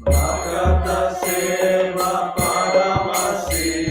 Bhagata Seva Paramasi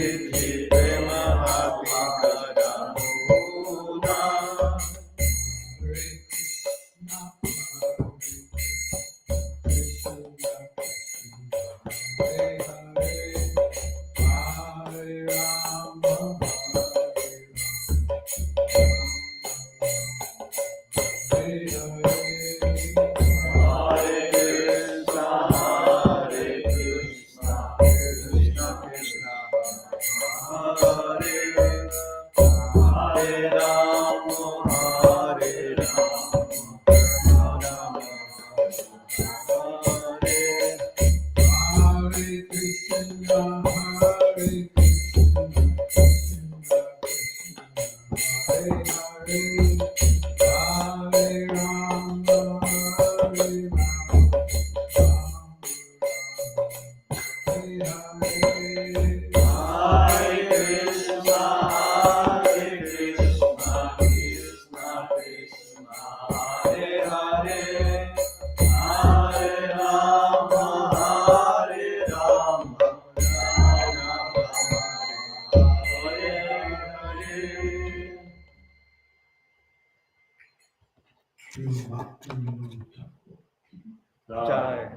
Jai.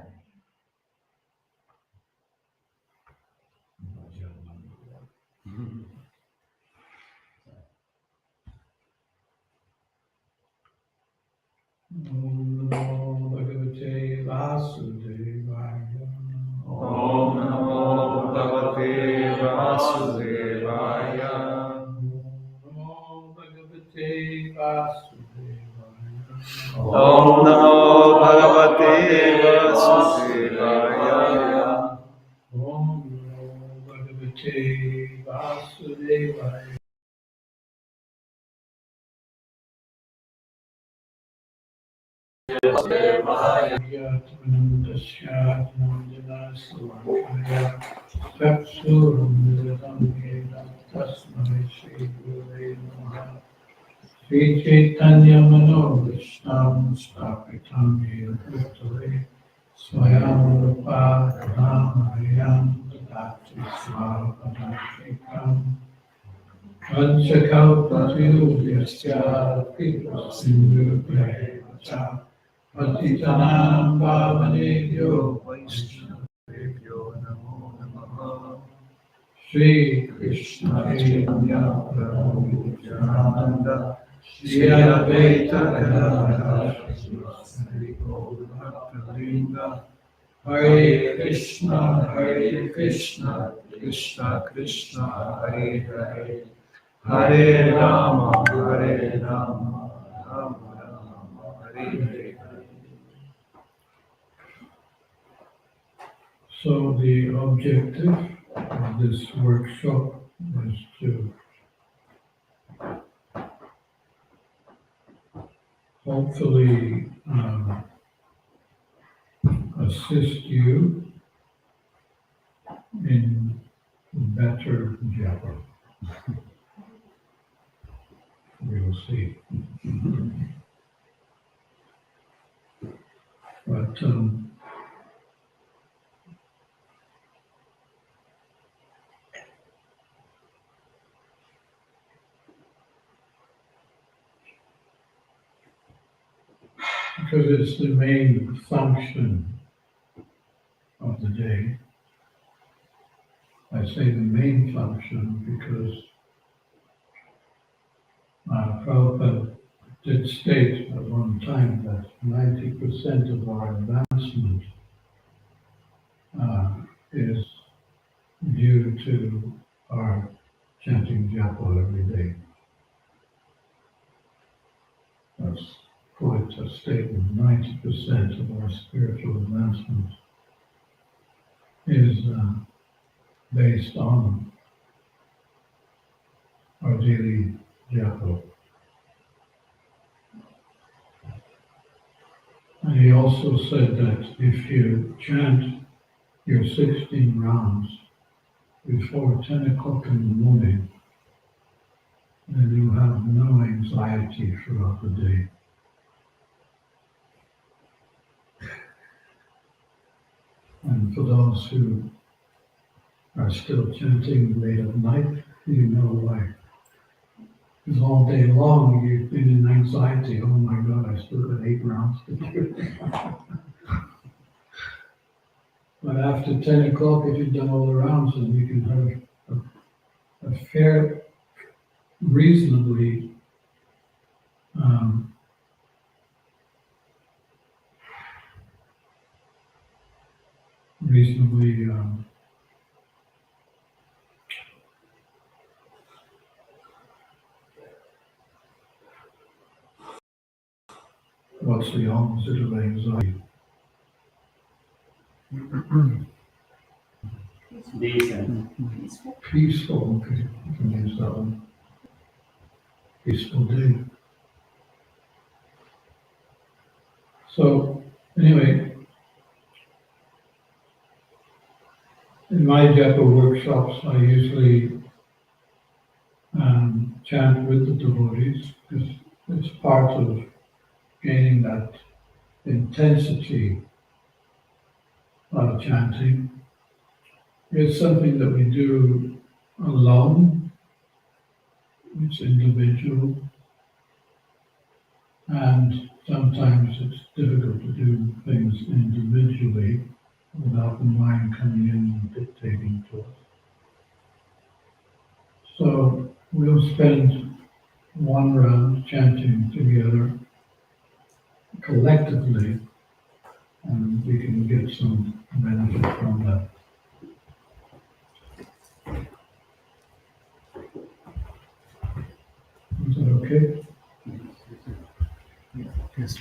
Om Namo Bhagavate Vasudevaya. Om Namo Bhagavate Vasudevaya. Om Namo Bhagavate Vasudevaya. Om Namo Bhagavate Vasudevaya. Om Namo Bhagavate Vasudevaya. Sri Chaitanya Manobhishtam Stapitam Yena Bhutale Swayam Rupa Kadam Dadati Swavadantikam Vanchakalpatiyudhyasya Kripa Sindhu Bhayavacha Patitanam Bhavanebhyo Vaishnavebhyo Namo Namaha Shri Krishna Chaitanya Prabhu Nityananda Shri Advaita Gadadhara Hari Gaura Bhakta Hare Krishna, Krishna Krishna, Hare Hare, Hare Rama, Rama Rama, Hare Hare. So the objective of this workshop is to hopefully assist you in better Japa. We'll see. But because it's the main function of the day. I say the main function because Prabhupada did state at one time that 90% of our advancement is due to our chanting Japa every day. That's quite a statement. 90% of our spiritual advancement is based on our daily Japa. And he also said that if you chant your 16 rounds before 10 o'clock in the morning, then you have no anxiety throughout the day. And for those who are still chanting late at night, you know why. Because all day long you've been in anxiety. Oh my God, I still got 8 rounds to do. But after 10 o'clock, if you've done all the rounds, then you can have a fair, reasonably what's the opposite of anxiety? Peaceful, okay, you can use that one. Peaceful day. So, anyway, in my Japa workshops, I usually chant with the devotees because it's part of gaining that intensity of chanting. It's something that we do alone, it's individual, and sometimes it's difficult to do things individually without the mind coming in and dictating to us. So we'll spend one round chanting together collectively, and we can get some benefit from that. Is that okay? Yes.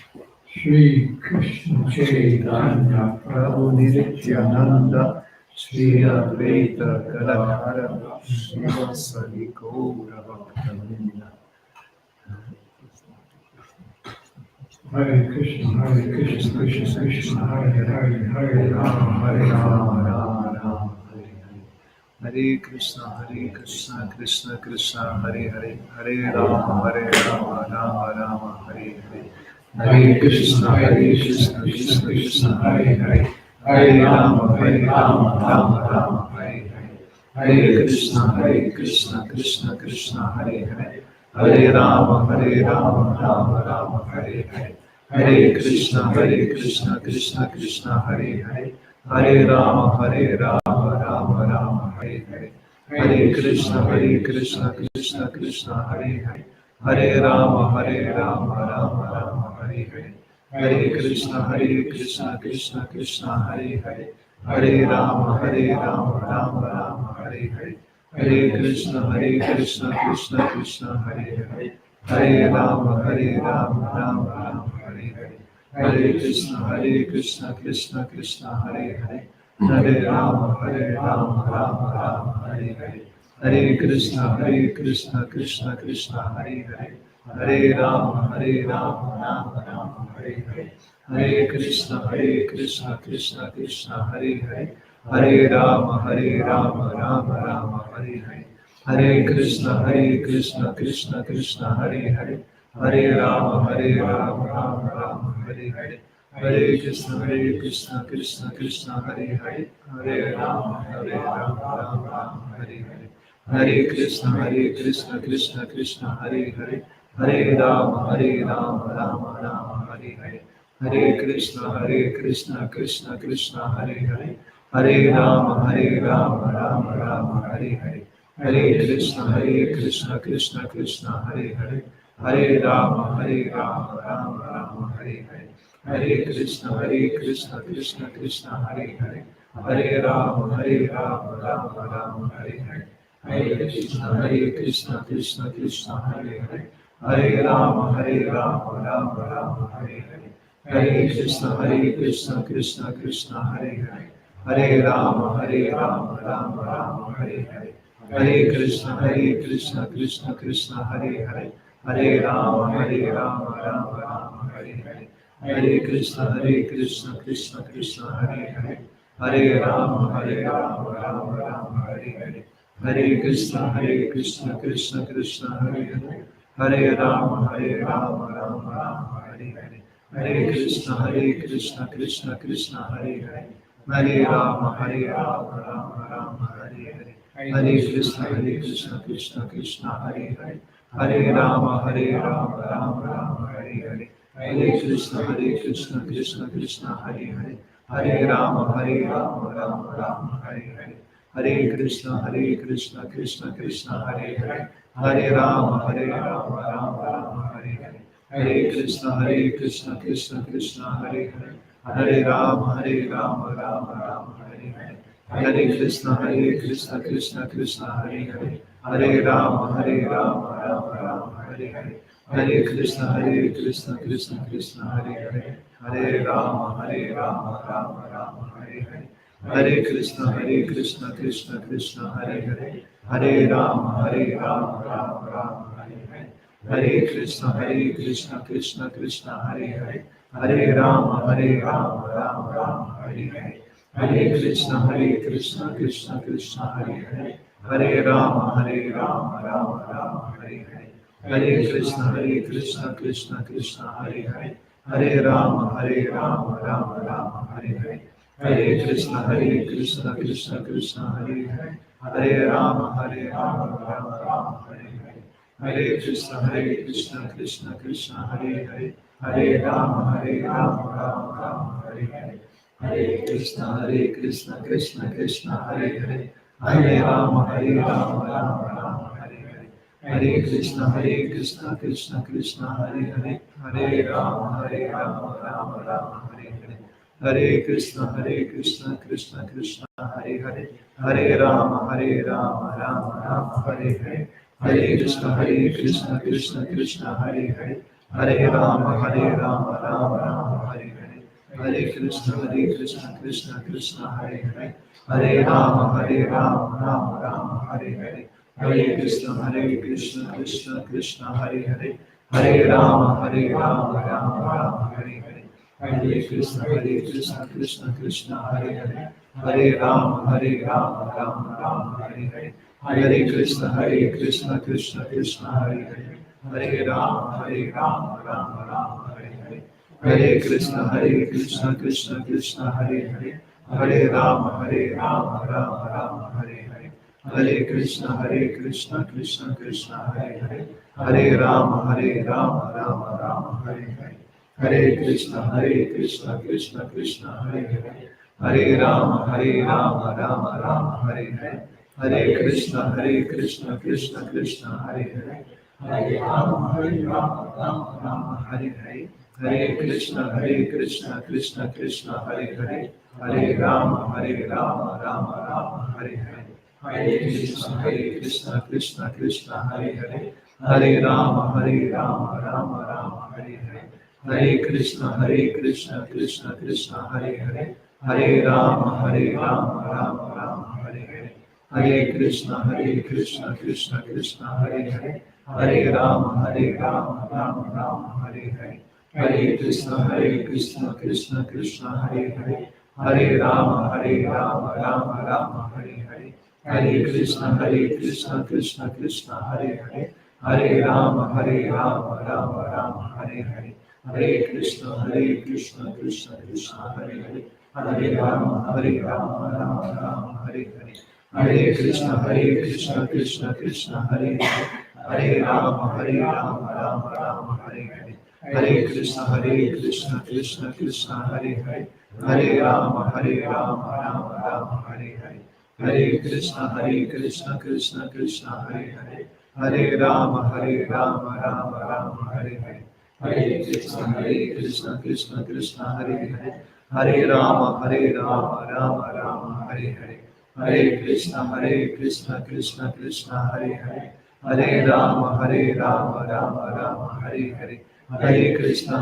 Shri Krishna Chaitanya Prabhu Nityananda Shri Advaita Gadadhara Srivasadi Gaura Bhaktavinda. Hare Krishna, Krishna Krishna, Hare Rama, Hare Rama, Rama Rama, Hare Hare. Hare Krishna, Krishna Krishna, Hare Hare. Hare Rama, Rama Rama, Hare Hare. Hare Krishna, Krishna Krishna, Hare Hare. Hare Rama, Rama Rama, Hare Hare. Hare Krishna, Krishna Krishna, Hare Hare. Hare Rama, Rama Rama, Hare Hare. Hare Krishna, Krishna Krishna, Hare Hare. Hare Rama, Rama Rama, Hare Hare. Hare Krishna, Krishna Krishna, Hare Hare. Hare Rama, Rama Rama, Hare Hare. Hare Krishna, Krishna Krishna, Hare Hare. Hare Rama, Rama Rama, Hare Hare. Hare Krishna, Krishna Krishna, Hare Hare. Hare Rama, Rama Rama, Hare Hare. Hare Krishna, Krishna Hare Hare. Hare Rama, Rama Rama, Hare Hare. Hare Krishna, Krishna Krishna, Hare Hare. Hare Rama, Rama Rama, Hare Hare. Hare Krishna, Krishna Krishna, Hare Hare. Hare Rama, Rama Rama, Hare Hare. Hare Krishna, Krishna Krishna, Hare Hare. Hare Rama, Rama Rama, Hare Hare. Hare Krishna, Krishna Hare Hare. Hare Rama, Rama Rama, Hare Hare. Hare Krishna, Krishna Hare Hare. Hare Rama, Rama Rama, Hare Hare. Hare Krishna, Krishna Hare Hare. Hare Rama, Rama Rama, Hare Hare. Hare Krishna, Krishna Hare Hare. Hare Rama, Rama Rama, Hare Hare. Hare Krishna, Krishna Hare Hare. Hare Rama, Rama Rama, Hare Hare. Hare Krishna, Krishna Hare Hare. Hare Rama, Rama Rama, Hare Hare. Hare Krishna, Krishna Hare Hare. Hare Rama, Rama Rama, Hare Hare. Hare Krishna, Krishna Hare Hare. Hare Rama, Rama Rama, Hare Hare. Hare Krishna, Krishna Hare Hare. Hare Rama, Rama Rama, Hare Hare. Hare Krishna, Krishna Hare Hare. Hare Rama, Rama Rama, Hare Hare. Hare Krishna, Krishna Hare Hare. Hare Rama, Rama Rama, Hare Hare. Hare Krishna, Krishna Hare Hare. Hare Rama, Rama Rama, Hare Hare. Hare Krishna, Krishna Hare Hare. Hare Rama, Rama Rama, Hare Hare. Hare Krishna, Krishna Hare Hare. Hare Rama, Rama Rama, Hare Hare. Hare Krishna, Krishna Hare Hare. Hare Rama, Rama Rama, Hare Hare. Hare Krishna, Krishna Hare Hare. Hare Rama, Rama Rama, Hare Hare. Hare Krishna, Krishna Hare Hare. Hare Rama, Rama Rama, Hare Hare. Hare Krishna, Krishna Hare Hare. Hare Rama, Rama Rama, Hare Hare. Hare Krishna, Krishna Hare Hare. Hare Rama, Rama Rama, Hare Hare. Hare Krishna, Krishna Hare Hare. Hare Rama, Rama Rama, Hare Hare. Hare Krishna, Krishna Hare Hare. Hare Rama, Rama Rama, Hare Hare. Hare Krishna, Krishna Hare Hare. Hare Rama, Rama Rama, Hare Hare. Hare Krishna, Krishna Hare Hare. Hare Rama, Rama Rama, Hare Hare. Hare Krishna, Krishna Krishna, Hare Hare. Hare Rama, Rama Rama, Hare Hare. Hare Krishna, Krishna Krishna, Hare Hare. Hare Rama, Rama Rama, Hare Hare. Hare Krishna, Krishna Krishna, Hare Hare. Hare Rama, Rama Rama, Hare Hare. Hare Krishna, Krishna Krishna, Hare Hare. Hare Rama, Rama Rama, Hare Hare. Hare Krishna, Krishna Hare Hare. Hare Rama, Rama Rama, Hare Hare. Hare Krishna, Krishna Krishna, Hare Hare. Hare Rama, Rama Rama, Hare Hare. Hare Krishna, Krishna Hare Hare. Hare Rama, Rama Rama, Hare Hare. Hare Krishna, Krishna Hare Hare. Hare Rama, Rama Rama, Hare Hare. Hare Krishna, Krishna Hare Hare. Hare Rama, Rama Rama, Hare Hare. Hare Krishna, Krishna Hare Hare. Hare Rama, Rama Rama, Hare Hare. Hare Krishna, Krishna Hare Hare. Hare Rama, Rama Rama, Hare Hare. Hare Krishna, Krishna Hare Hare. Hare Rama, Rama Rama, Hare Hare. Hare Krishna, Krishna Hare Hare. Hare Rama, Rama Rama, Hare Hare. Hare Krishna, Krishna Hare Hare. Hare Rama, Rama Rama, Hare Hare. Hare Krishna, Krishna Hare Hare. Hare Rama, Rama Rama, Hare Hare. Hare Krishna, Krishna Hare Hare. Hare Rama, Rama Rama, Hare Hare. Hare Krishna, Krishna Hare Hare. Hare Rama, Rama Rama, Hare Hare. Hare Krishna, Krishna Hare Hare. Hare Rama, Rama Rama, Hare Hare. Hare Krishna, Krishna Hare Hare. Hare Rama, Rama Rama, Hare Hare. Hare Krishna, Krishna Hare Hare. Hare Rama, Rama Rama, Hare Hare. Hare Krishna, Krishna Hare Hare. Hare Rama, Rama Rama, Hare Hare. Hare Krishna, Krishna Hare Hare. Hare Rama, Rama Rama, Hare Hare. Hare Krishna, Krishna Hare Hare. Hare Rama, Rama Rama, Hare Hare. Hare Krishna, Krishna Hare Hare. Hare Rama, Rama Rama, Hare Hare. Hare Krishna,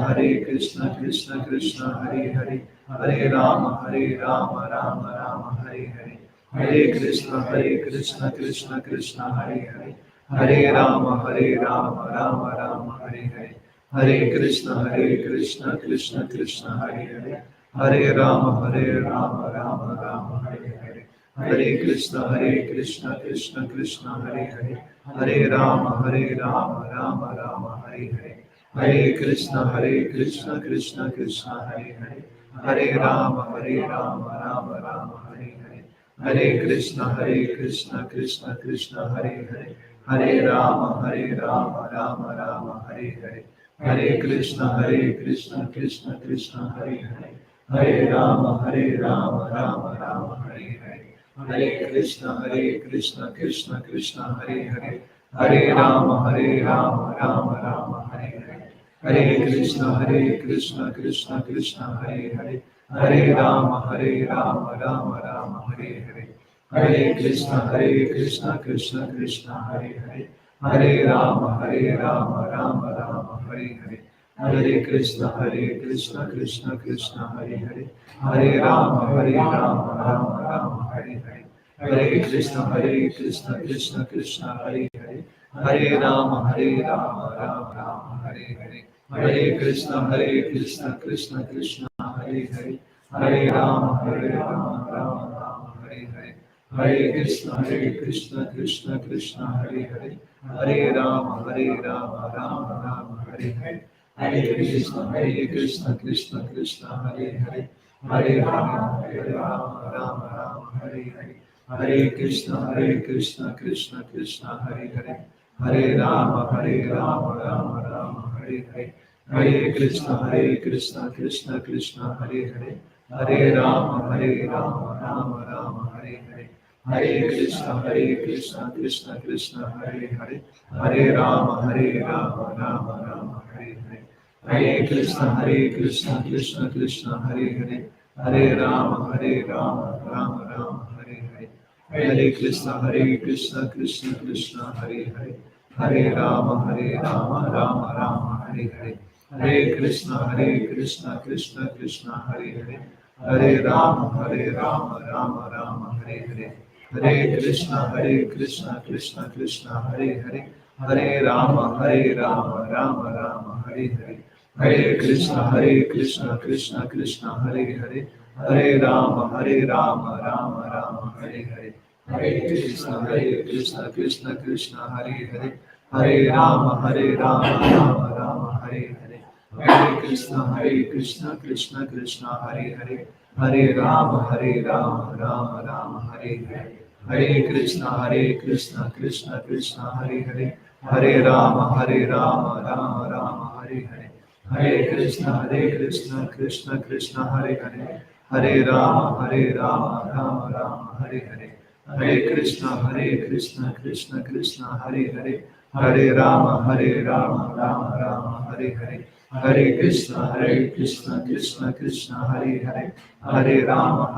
Krishna Hare Hare. Hare Rama, Rama Rama, Hare Hare. Hare Krishna, Krishna Hare Hare. Hare Rama, Rama Rama, Hare Hare. Hare Krishna, Krishna Hare Hare. Hare Rama, Rama Rama, Hare Hare. Hare Krishna, Krishna Hare Hare. Hare Rama, Rama Rama, Hare Hare. Hare Krishna, Krishna Hare Hare. Hare Rama, Rama Rama, Hare Hare. Hare Krishna, Krishna Hare Hare. Hare Rama, Rama Rama, Hare Hare. Hare Krishna, Krishna Hare Hare. Hare Rama, Rama Rama, Hare Hare. Hare Krishna, Krishna Hare Hare. Hare Rama, Rama Rama, Hare Hare. Hare Krishna, Krishna Hare Hare. Hare Rama, Rama Rama, Hare Hare. Hare Krishna, Krishna Hare Hare. Hare Rama, Rama Rama, Hare Hare. Hare Krishna, Krishna Hare Hare. Hare Rama, Rama Rama, Hare Hare. Hare Krishna, Krishna Hare Hare. Hare Rama, Rama Rama, Hare Hare. Hare Krishna, Krishna Hare Hare. Hare Rama, Rama Rama, Hare Hare. Hare Krishna, Krishna Hare Hare. Hare Rama, Rama Rama, Hare Hare. Hare Krishna, Krishna Hare Hare. Hare Rama, Rama Rama, Hare Hare. Hare Krishna, Krishna Hare Hare. Hare Rama, Rama Rama, Hare Hare. Hare Krishna, Krishna Krishna, Hare Hare, Hare Rama, Rama Rama, Hare Hare. Hare Krishna, Krishna Krishna, Hare Hare, Hare Rama, Rama Rama, Hare Hare. Hare Krishna, Krishna Krishna, Hare Hare, Hare Rama, Rama Rama, Hare Hare. Hare Krishna, Krishna Krishna, Hare Hare, Hare Rama, Rama Rama, Hare Hare. Hare Krishna, Krishna Krishna, Hare Hare, Hare Rama, Rama Rama, Hare Hare. Hare Krishna, Krishna Krishna, Hare Hare, Hare Rama, Rama Rama, Hare Hare. Hare Krishna, Krishna Krishna, Hare Hare, Hare Rama, Rama Rama, Hare Hare. Hare Krishna, Krishna Krishna, Hare Hare, Hare Rama, Rama Rama, Hare Hare. Hare Krishna, Krishna Krishna, Hare Hare, Hare Rama, Rama Rama, Hare Hare. Hare Krishna, Krishna Krishna, Hare Hare, Hare Rama, Rama Rama, Hare Hare. Hare Krishna, Krishna Krishna, Hare Hare, Hare Rama, Rama Rama, Hare Hare. Hare Krishna, Krishna Krishna, Hare Hare, Hare Rama, Rama Rama, Hare Hare. Hare Krishna, Krishna Krishna, Hare Hare, Hare Rama, Rama Rama, Hare Hare. Hare Krishna, Krishna Krishna, Hare Hare, Hare Rama, Rama Rama, Hare Hare. Hare Krishna, Krishna Krishna, Hare Hare, Hare Rama,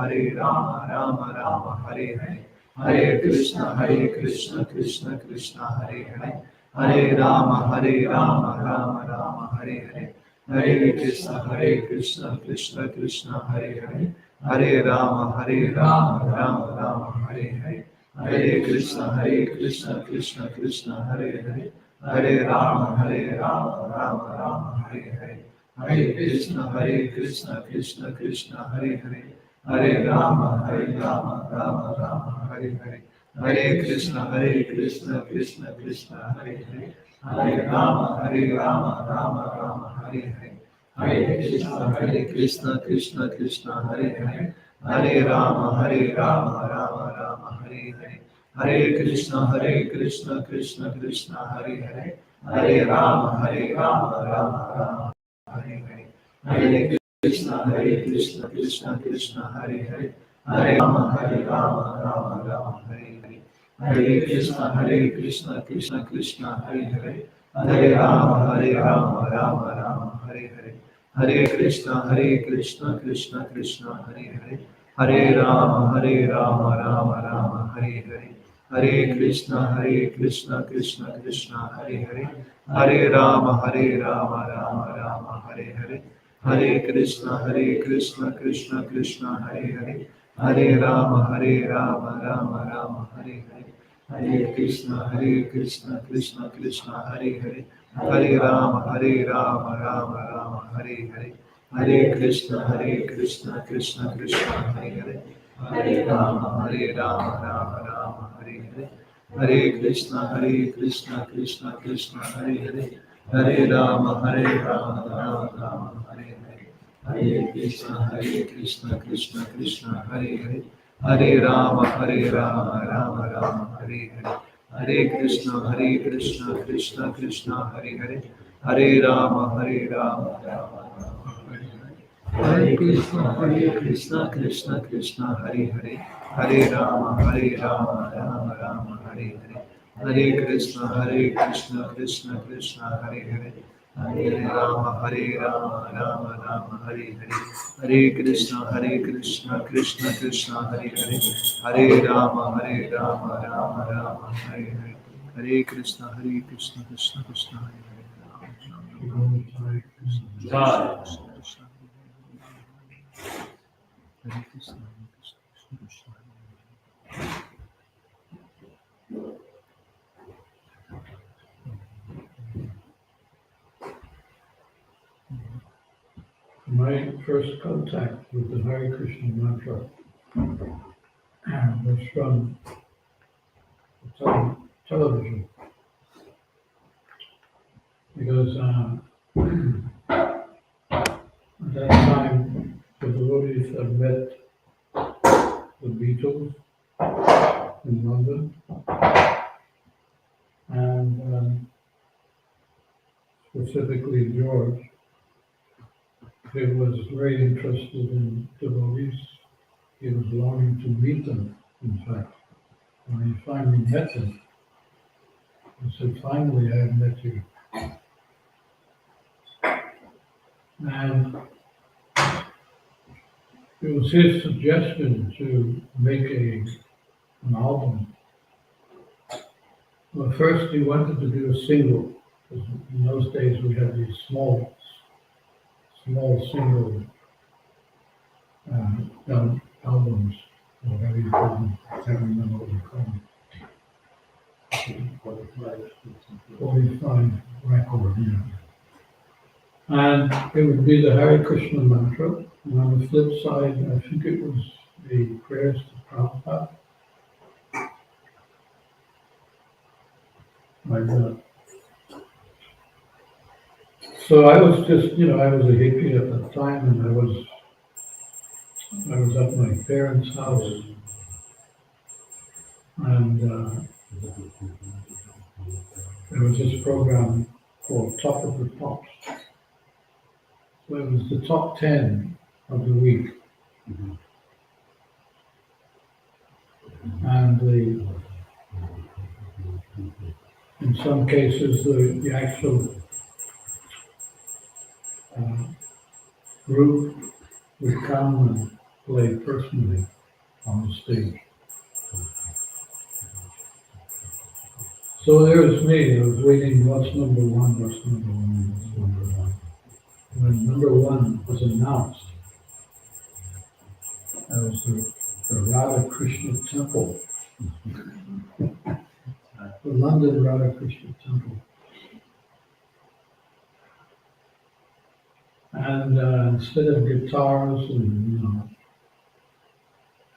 Rama Rama, Hare Hare. Hare Krishna, Krishna Krishna, Hare Hare, Hare Rama, Rama Rama, Hare Hare. Hare Krishna, Krishna Krishna, Hare Hare, Hare Rama, Rama Rama, Hare Hare. Hare Krishna, Krishna Krishna, Hare Hare, Hare Rama, Rama Rama, Hare Hare. Hare Krishna, Krishna Krishna, Hare Hare, Hare Rama, Rama Rama, Hare Hare. Hare Krishna, Krishna Krishna, Hare Hare, Hare Rama, Rama Rama, Hare Hare. Hare Krishna, Krishna Krishna, Hare Hare, Hare Rama, Rama Rama, Hare Hare. Hare Krishna, Krishna Krishna, Hare Hare, Hare Rama, Rama Rama, Hare Hare. Hare Krishna, Krishna Krishna, Hare Hare, Hare Rama, Rama Rama, Hare Hare. Hare Krishna, Krishna Krishna, Hare Hare, Hare Rama, Rama Rama, Hare Hare. Hare Krishna, Krishna Krishna, Hare Hare, Hare Rama, Rama Rama, Hare Hare. Hare Krishna, Krishna Krishna, Hare Hare, Hare Rama, Rama Rama, Hare Hare. Hare Krishna, Krishna Krishna, Hare Hare, Hare Rama, Rama Rama, Hare Hare. Hare Krishna, Krishna Krishna, Hare Hare, Hare Rama, Rama Rama, Hare Hare. Hare Krishna, Krishna Krishna, Hare Hare, Hare Rama, Rama Rama, Hare Hare. Hare Krishna, Krishna Krishna, Hare Hare, Hare Rama, Rama Rama, Hare Hare. Hare Krishna, Krishna Krishna, Hare Hare, Hare Rama, Rama Rama, Hare Hare. Hare Krishna, Krishna Krishna, Hare Hare, Hare Rama, Rama Rama, Hare Hare. Hare Krishna, Krishna Krishna, Hare Hare, Hare Rama, Rama Rama, Hare Hare. Hare Krishna, Krishna Krishna, Hare Hare, Rama Rama, Hare Krishna, Krishna Krishna, Hare Krishna, Krishna Krishna, My first contact with the Hare Krishna mantra was from television, because at that time the devotees had met the Beatles in London, and specifically George, he was very interested in devotees. He was longing to meet them, in fact. When he finally met them, he said, finally I have met you. And it was his suggestion to make an album. Well, first he wanted to do a single, because in those days we had these small single albums, or whatever you call them. I can't remember what you call them. 45 record, yeah. And it would be the Hare Krishna mantra, and on the flip side, I think it was the prayers to Prabhupada, like that. So I was just, I was a hippie at that time, and I was at my parents' house, and there was this program called Top of the Pops. So it was the top 10 of the week. And in some cases, the actual group would come and play personally on the stage. So there was me. I was waiting, what's number one, what's number one, what's number one. When number one was announced, that was the Radha Krishna Temple, the London Radha Krishna Temple. And instead of guitars and,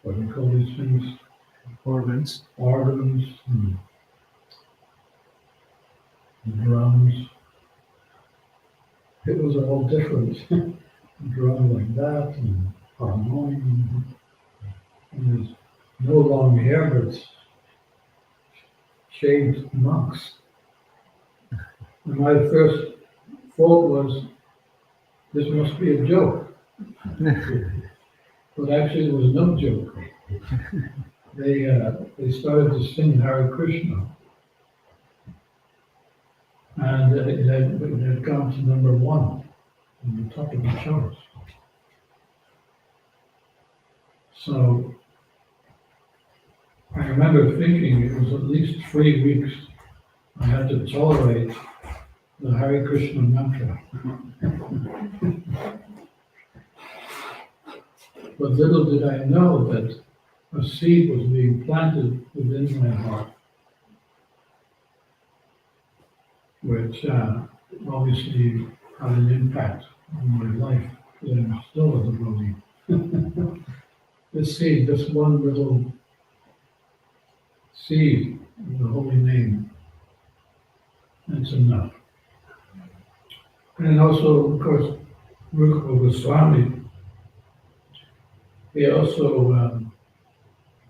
what do you call these things? Organs. And drums. It was all different. Drum like that, and harmonium. And there's no long hair, but shaved monks. And my first thought was, this must be a joke. But actually it was no joke. They started to sing Hare Krishna. And it had gone to number one on the top of the charts. So I remember thinking it was at least 3 weeks I had to tolerate the Hare Krishna mantra. But little did I know that a seed was being planted within my heart, which obviously had an impact on my life, because I'm still a devotee. This seed, this one little seed of the holy name, that's enough. And also, of course, Rupa Goswami, he also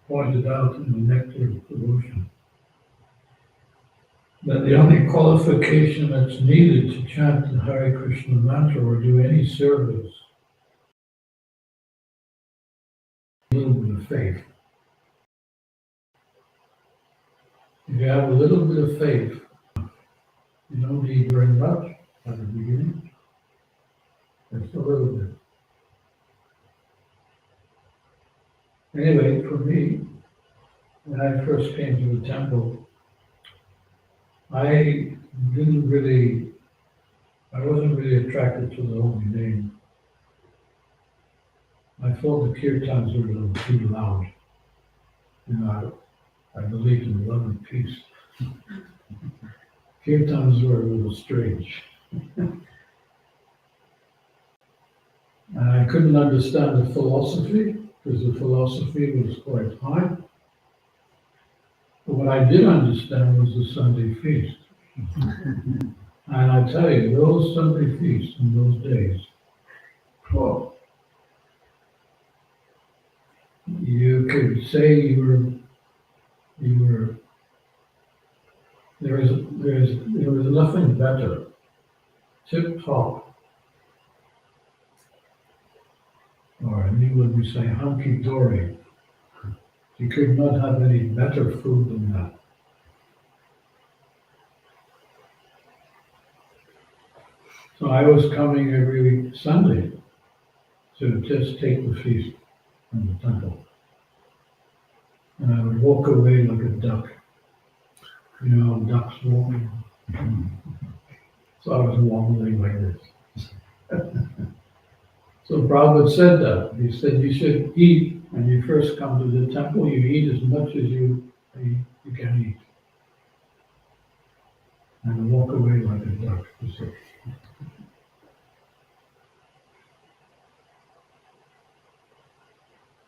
pointed out in the Nectar of Devotion that the only qualification that's needed to chant the Hare Krishna mantra or do any service is a little bit of faith. If you have a little bit of faith, you don't need very much at the beginning, just a little bit. Anyway, for me, when I first came to the temple, I wasn't really attracted to the holy name. I thought the kirtans were a little too loud. I believed in love and peace. Kirtans were a little strange. And I couldn't understand the philosophy, because the philosophy was quite high. But what I did understand was the Sunday feast. And I tell you, those Sunday feasts in those days, oh, you could say you were there was nothing better, tip top, or in England we say hunky-dory. You could not have any better food than that. So I was coming every Sunday to just take the feast from the temple. And I would walk away like a duck. You know, ducks walking. So I was wobbling like this. So Prabhupada said that. He said you should eat when you first come to the temple. You eat as much as you can eat. And walk away like a duck.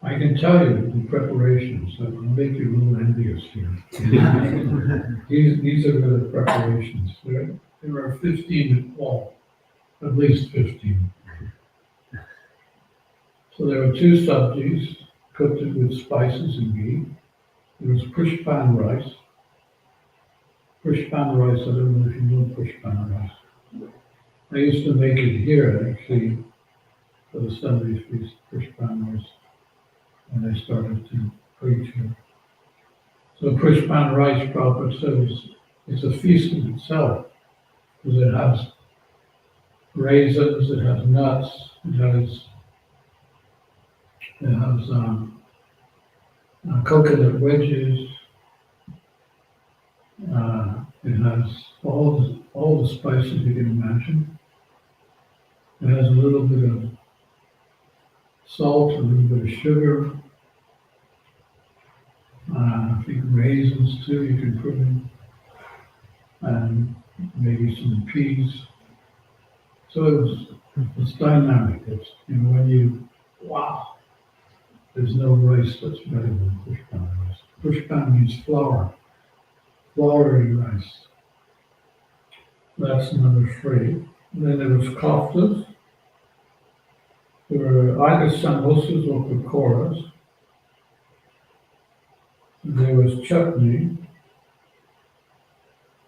I can tell you the preparations that will make you a little envious here. These are the preparations. There are 15 in all, at least 15. So there are two sabjis cooked with spices and ghee. There was pushpan rice. Pushpan rice, I don't know if you know pushpan rice. I used to make it here, actually, for the Sunday feast, pushpan rice, when I started to preach here. So pushpan rice, Prabhupada says, it's a feast in itself, because it has raisins, it has nuts, it has coconut wedges, it has all the spices you can imagine. It has a little bit of salt, a little bit of sugar. I think raisins too you can put in, and maybe some peas. So it's dynamic. It's, you know, wow, there's no rice that's better than pushpan rice. Pushpan means flour, floury rice. That's number 3. Then there was koftas. There were either samosas or pakoras. There was chutney.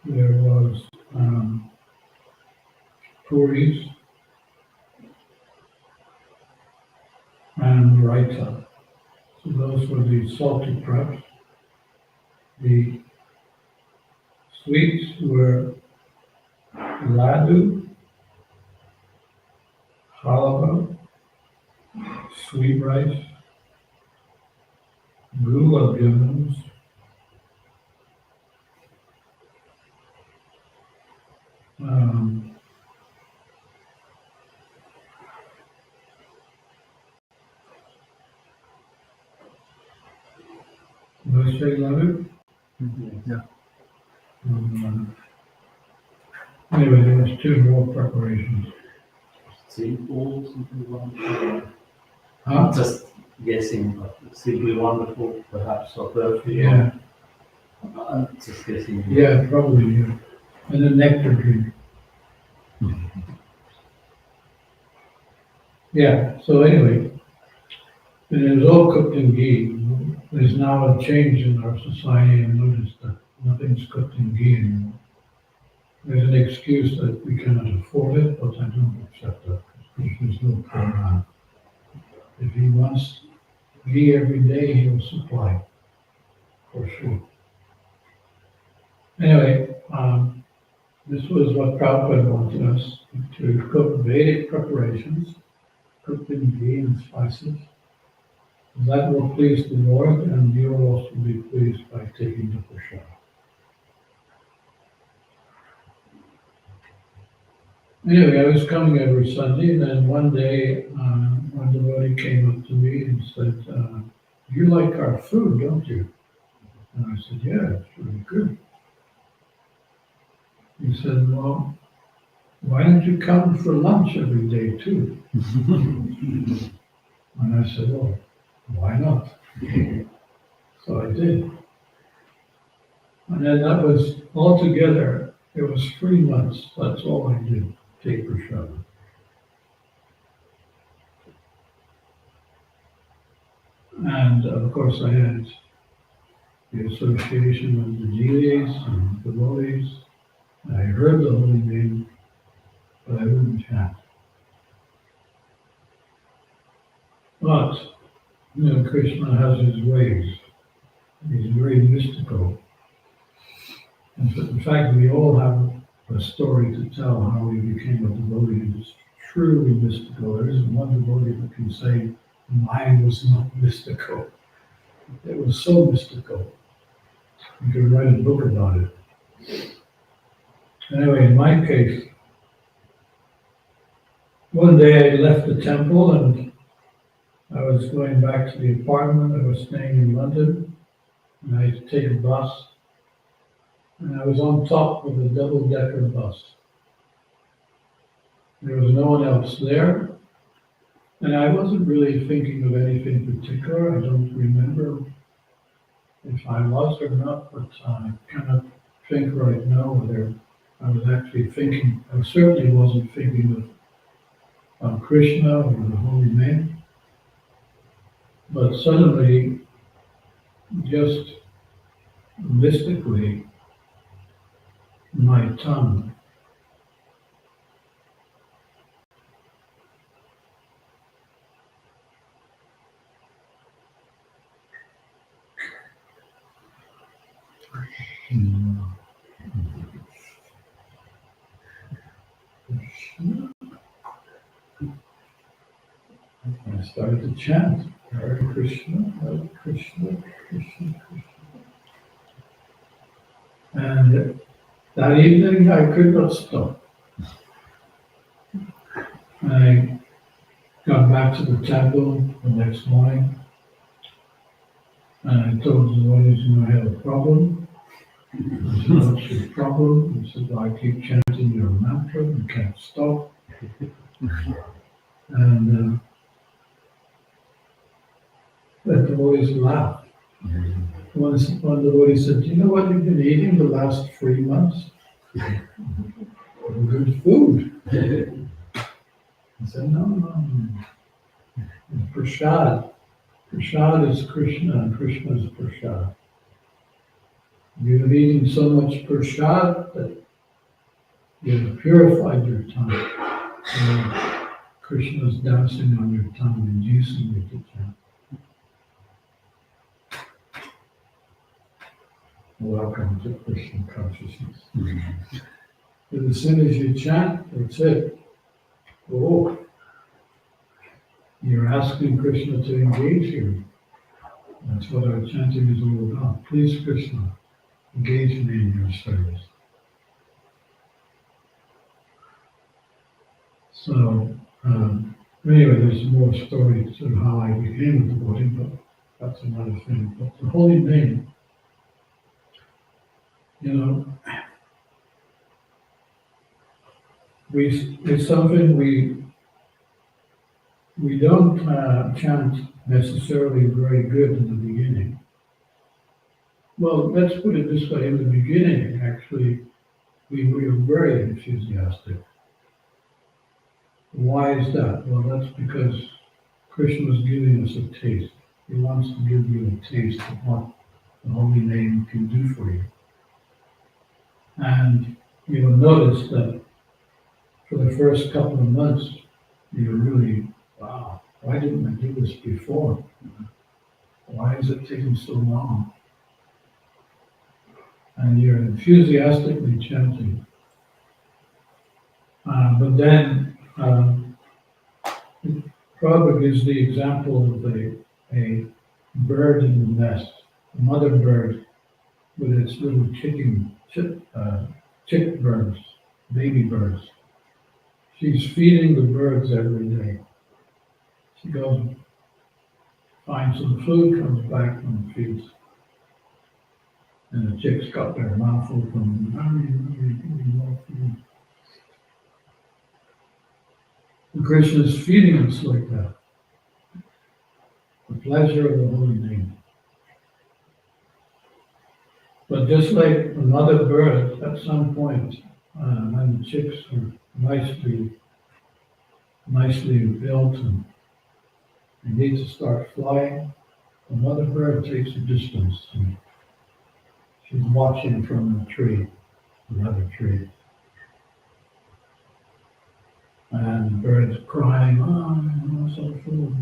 There was puris and raita. So those were the salty preps. The sweets were laddu, halava, sweet rice, gulab jamuns, did I say laddu? Yeah. Anyway, there was 2 more preparations. Seed balls, something like Huh? just guessing, but simply wonderful, perhaps, or perfume. Yeah, I'm just guessing. yeah, probably, yeah. And a nectar drink. Yeah, so anyway, and it was all cooked in ghee. There's now a change in our society. I've noticed that nothing's cooked in ghee anymore. There's an excuse that we cannot afford it, but I don't accept that, because there's no program. If he wants ghee every day, he'll supply, for sure. Anyway, this was what Prabhupada wanted us to cook Vedic preparations, cooked in ghee and spices. That will please the Lord, and you will also be pleased by taking the prasad. Anyway, I was coming every Sunday, and then one day, one devotee came up to me and said, "You like our food, don't you?" And I said, "Yeah, it's really good." He said, "Well, why don't you come for lunch every day too?" And I said, "Well, why not?" So I did. And then that was altogether, it was 3 months. That's all I did, take prasad. And of course I had the association of the GAs and devotees. I heard the holy name, but I wouldn't chant. But, Krishna has his ways. He's very mystical. And in fact, we all have a story to tell how we became a devotee. It's truly mystical. There isn't one devotee that can say, mine was not mystical. It was so mystical. You could write a book about it. Anyway, in my case, one day I left the temple and I was going back to the apartment. I was staying in London, and I had to take a bus. And I was on top of a double-decker bus. There was no one else there, and I wasn't really thinking of anything particular. I don't remember if I was or not, but I cannot think right now whether I was actually thinking. I certainly wasn't thinking of Krishna or the holy name, but suddenly, just mystically, my tongue I started to chant, Hare Krishna, Hare Krishna, Krishna Krishna. And that evening I could not stop. I got back to the temple the next morning, and I told the devotees, I had a problem. I said, what's your problem? He said, well, I keep chanting your mantra and can't stop. And the devotees laughed. One devotee said, do you know what you've been eating the last 3 months? Good food. I said, no. It's prasad. Prasad is Krishna, and Krishna is prasad. You have eaten so much prasad that you have purified your tongue. And Krishna is dancing on your tongue, inducing you to chant. Welcome to Krishna consciousness. But as soon as you chant, that's it. Oh, you're asking Krishna to engage you. That's what our chanting is all about. Please, Krishna, engage me in your service. So, anyway, there's more stories of how I became a devotee, but that's another thing. But the holy name, it's something we don't chant necessarily very good in the beginning. Well, let's put it this way, in the beginning, actually, we were very enthusiastic. Why is that? Well, that's because Krishna is giving us a taste. He wants to give you a taste of what the holy name can do for you. And you will notice that for the first couple of months, you're really, wow, why didn't I do this before? Why is it taking so long? And you're enthusiastically chanting. But then, Prabhupada gives the example of a bird in the nest, a mother bird with its little chick birds, baby birds. She's feeding the birds every day. She goes, finds some food, comes back and feeds. And the chicks got their mouth open, give me more food. And Krishna is feeding us like that. The pleasure of the holy name. But just like a mother bird, at some point, when the chicks are nicely built and they need to start flying, the mother bird takes a distance and she's watching from the tree, another tree. and birds crying, oh, I'm so full.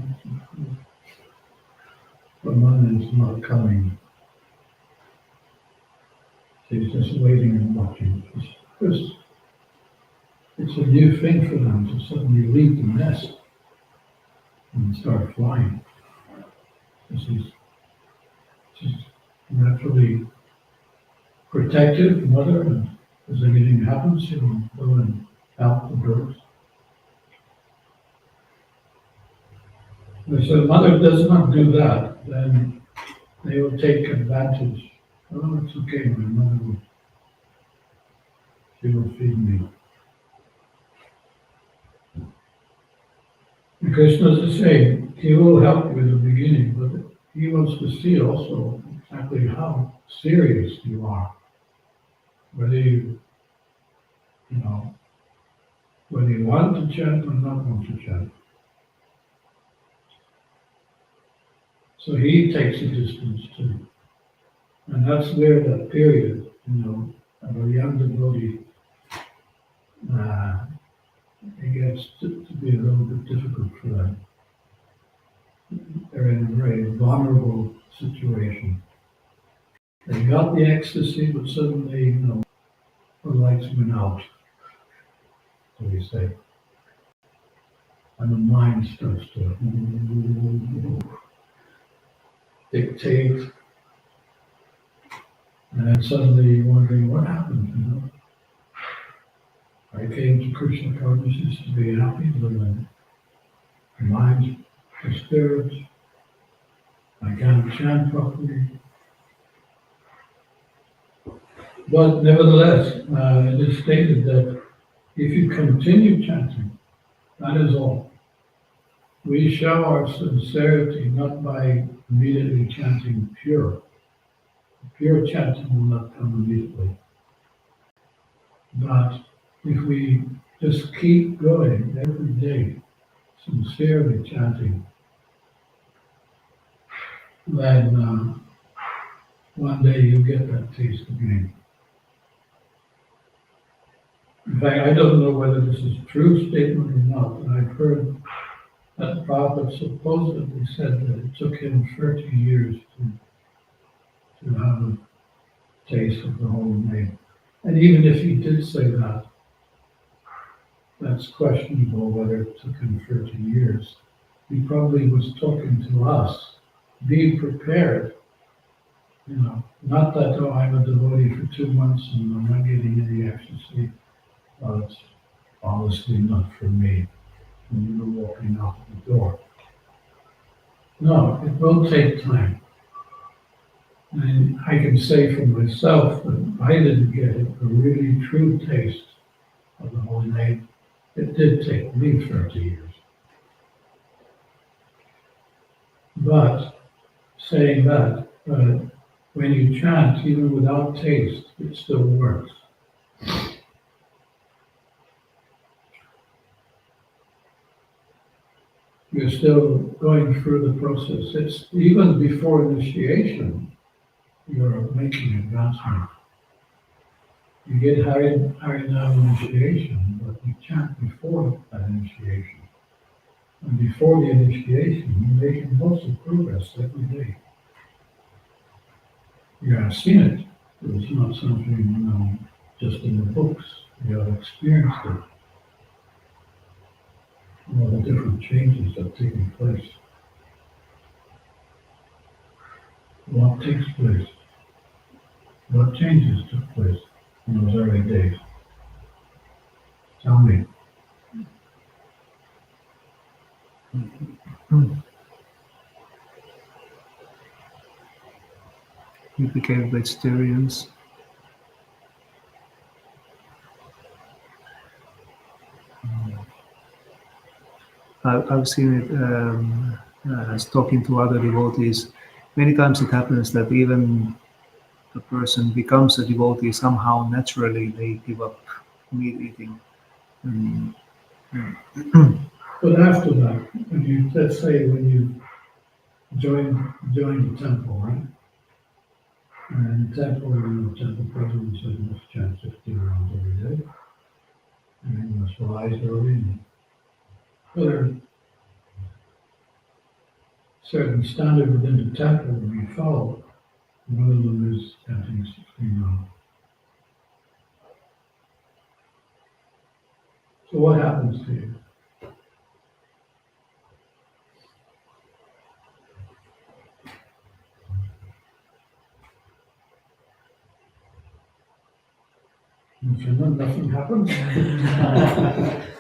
But mother is not coming. She's just waiting and watching. It's a new thing for them to suddenly leave the nest and start flying. She's naturally protective mother, and if anything happens, she will go and help the birds. If the mother does not do that, then they will take advantage. Oh, it's okay, my mother will, she will feed me. And Krishna is saying, he will help you in the beginning, but he wants to see also exactly how serious you are. Whether whether you want to chant or not want to chant. So he takes a distance too. And that's where that period, of a young devotee, it gets to be a little bit difficult for them. They're in a very vulnerable situation. They got the ecstasy, but suddenly, the lights went out, so we say. And the mind starts to dictate. And then suddenly you're wondering what happened, I came to Krishna consciousness to be happy, but then my mind disturbed. I can't chant properly. But nevertheless, it is stated that if you continue chanting, that is all. We show our sincerity not by immediately chanting pure. Pure chanting will not come immediately. But if we just keep going every day, sincerely chanting, then one day you'll get that taste again. In fact, I don't know whether this is a true statement or not, but I've heard that the Prophet supposedly said that it took him 30 years to have a taste of the holy name. And even if he did say that, that's questionable whether it took him 30 years. He probably was talking to us. Be prepared. Not that, oh, I'm a devotee for 2 months and I'm not getting any ecstasy. Well, it's obviously not for me. When you were walking out the door. No, it will take time. And I can say for myself that I didn't get a really true taste of the holy name. It did take me 30 years. But saying that, when you chant, even without taste, it still works. You're still going through the process. It's even before initiation, you're making advancement. You get Harinam initiation, but you chant before that initiation. And before the initiation, you're making lots of progress every day. You have seen it. It's not something, just in the books. You have experienced it. All the different changes that are taking place. What takes place? What changes took place in those early days? Tell me. You became vegetarians. I've seen it as talking to other devotees. Many times it happens that even a person becomes a devotee, somehow naturally they give up meat eating. But after that, let's say when you join the temple, right? And the temple president said you must chant 50 rounds every day. And you must rise early and There's a certain standard within the temple we follow. One of them is chanting 16 rounds. So what happens to you? Nothing happens.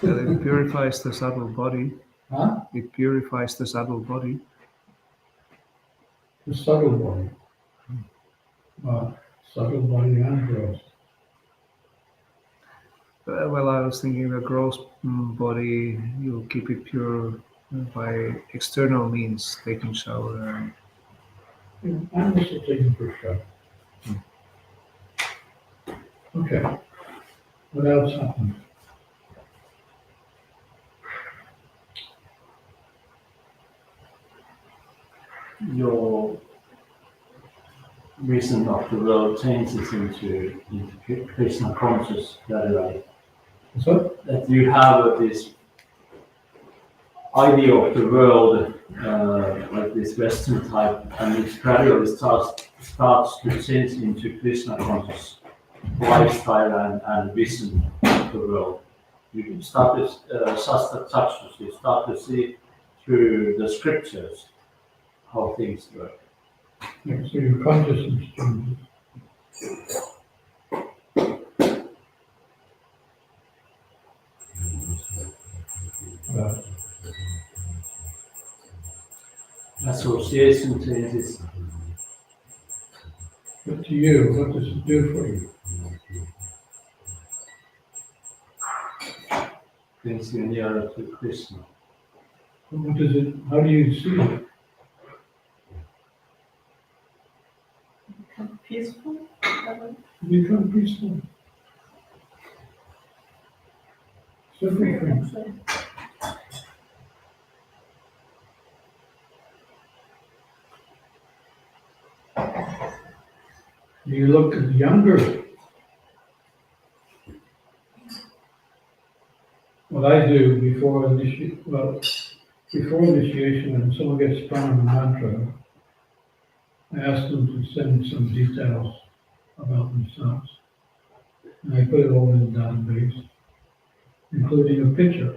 It purifies the subtle body. Huh? It purifies the subtle body. The subtle body. Subtle body and gross. Well, I was thinking the gross body, you keep it pure by external means, taking shower. I'm also taking for sure. Okay. What else happened? Your reason of the world changes into Krishna conscious very right. So, That you have this idea of the world, like this Western type, and it gradually starts to change into Krishna conscious lifestyle and vision of the world. You start to Shastra Chakshus, you start to see through the scriptures how things work. yeah, so your consciousness changes. Association changes. But to you, what does it do for you? Brings you nearer to Krishna. What does it, how do you see it? Become peaceful. You become peaceful. Simple things. Do you look younger? What I do before initiation, when someone gets sprung on a mantra, I ask them to send some details about themselves. And I put it all in a database, including a picture.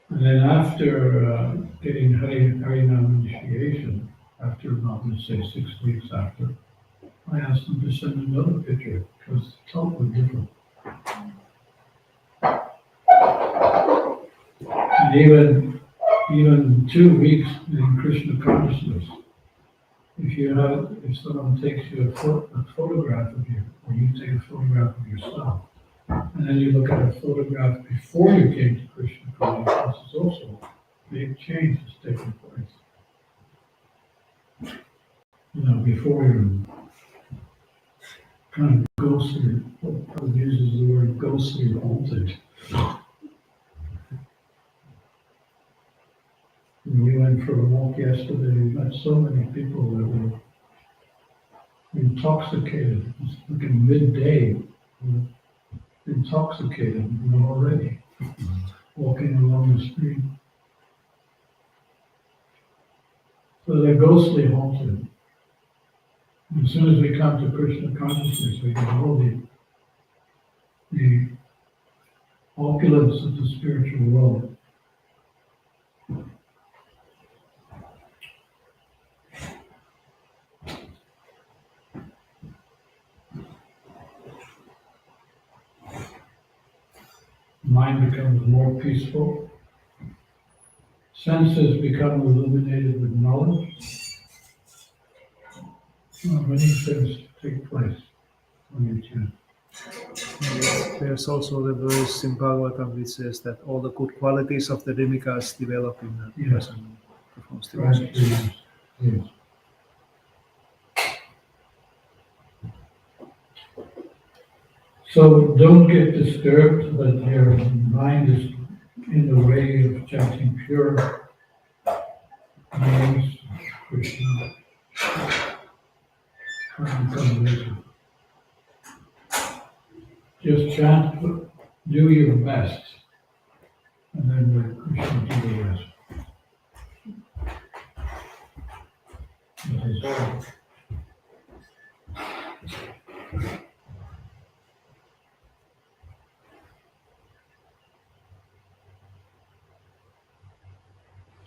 And then after getting Harinam initiation, after about, let's say, 6 weeks after, I ask them to send another picture because it's totally different. And even 2 weeks in Krishna consciousness, if someone takes you a photograph of you, or you take a photograph of yourself, and then you look at a photograph before you came to Krishna consciousness, it's also a big change that's taking place. Before you're kind of ghostly, what uses the word ghostly haunted. We went for a walk yesterday, we met so many people that were intoxicated. It's like midday, intoxicated already, walking along the street. So they're ghostly haunted. As soon as we come to Krishna consciousness, we get all the opulence of the spiritual world. Mind becomes more peaceful. Senses become illuminated with knowledge. Many things take place when you chant. There's also the verse in Bhagavatam which says that all the good qualities of the demigods develop in the person who performs devotions. Yes. So don't get disturbed that your mind is in the way of chanting pure names, Krishna. Just chant do your best, and then let Krishna do the rest. That is true.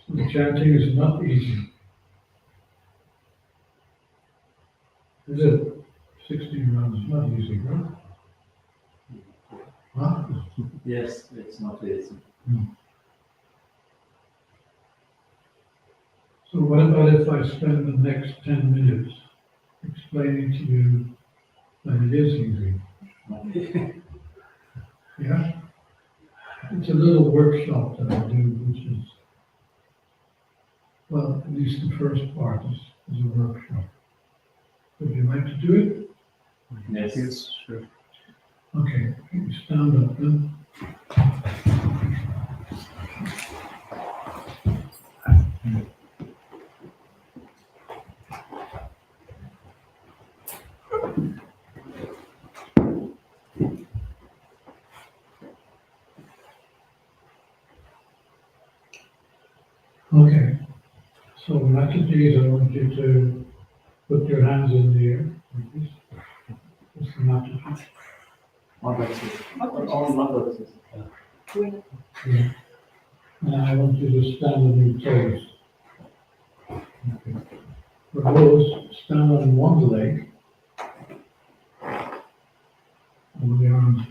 So the chanting is not easy. Is it? 16 rounds is not easy, right? Huh? Yes, it's not easy. So what about if I spend the next 10 minutes explaining to you that it is easy? Yeah? It's a little workshop that I do, which is, well, at least the first part is a workshop. Would you like to do it? Yes. Yes, sure. Okay, you stand up then. Okay, so Mataji's, I want you to put your hands in the air, like this. Just the Mataji. Yeah. And I want you to stand on your toes. Okay. For those, stand on one leg, and the arms.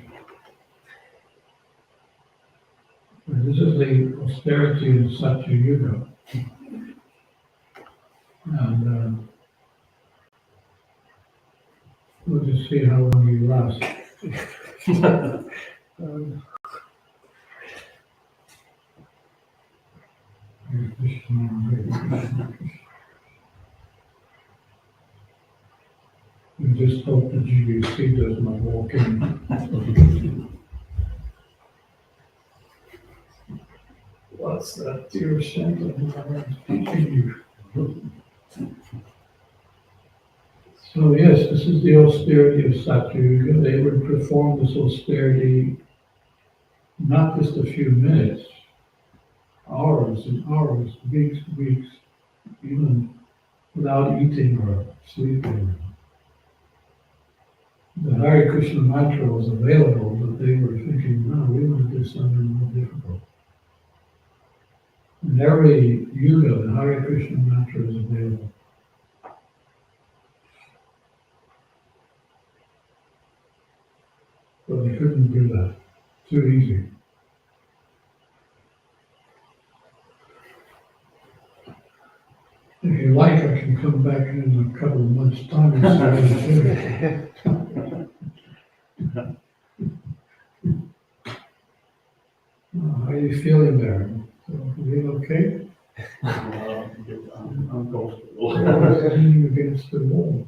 And this is the austerity in Satya Yuga. And we'll just see how long you last. Hare Krishna, Hare Krishna. We just hope the GBC does not walk in. What's that dear sentence teaching you? So yes, this is the austerity of Satya Yuga. They would perform this austerity not just a few minutes, hours and hours, weeks, even without eating or sleeping. The Hare Krishna mantra was available, but they were thinking, no, we want to do something more difficult. In every yuga, the Hare Krishna mantra is available. But they couldn't do that. Too easy. If you like, I can come back in a couple of months' time and see what how are you feeling there? You feel okay? Uncomfortable. You're leaning against the wall.